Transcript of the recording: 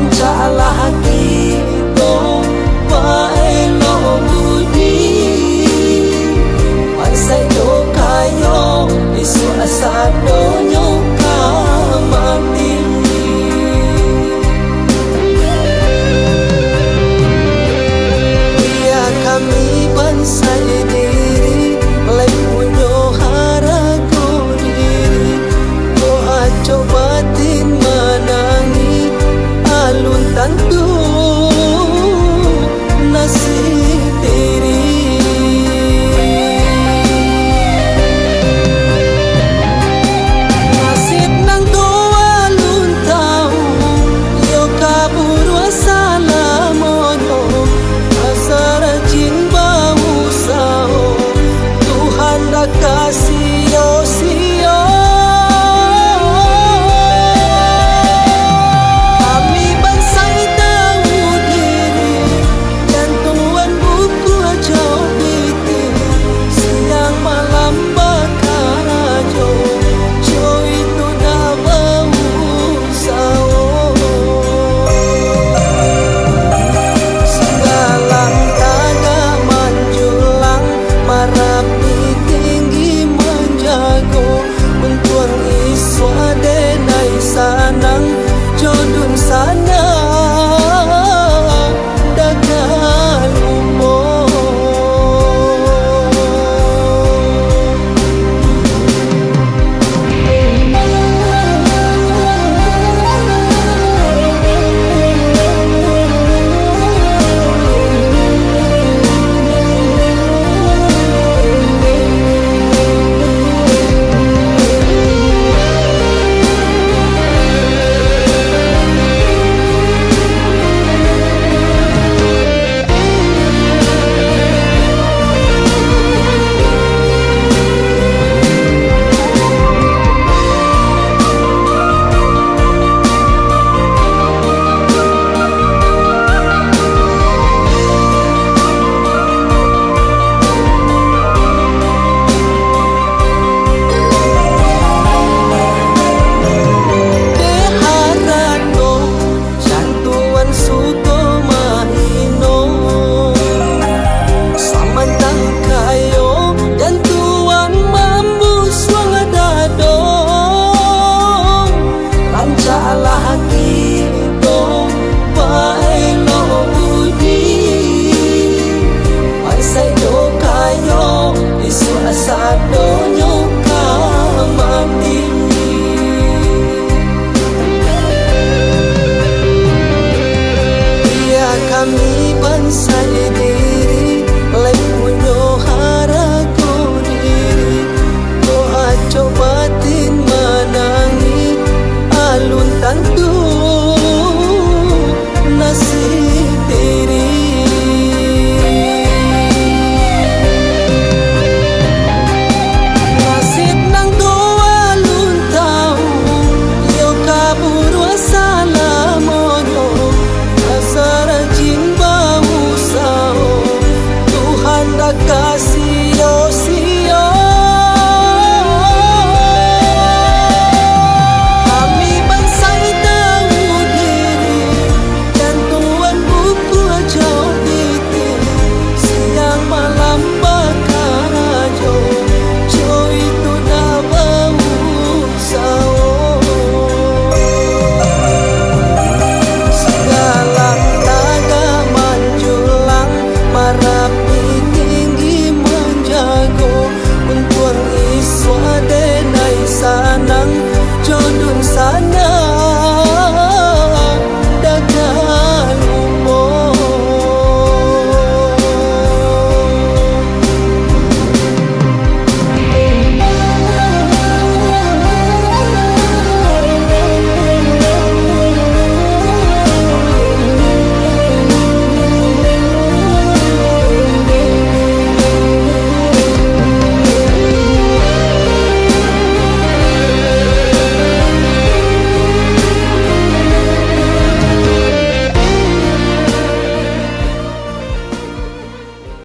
lancarlah hati to wae lo budi pansai do kayo isu asa donyo kamati. Biar kami bansai diri mulai punyo harago diri doa cobatin menangi alun tantu nasib diri. Nasib nang doa alun tahu yo kaburu asalamonyo asa rajin bau sao Tuhan dah kasih sio. Kami bansai tahu diri jantungan buku jauh biti siang malam bakar ajo jo itu dah bau sao. Singgalang taga manjulang marapi tinggi menjago untuang isu adenai sanang jodun sana dagang umur. Lancarlah hati to wae lo budi pansai do kayo isu asa donyo kamati. Biar kami bansai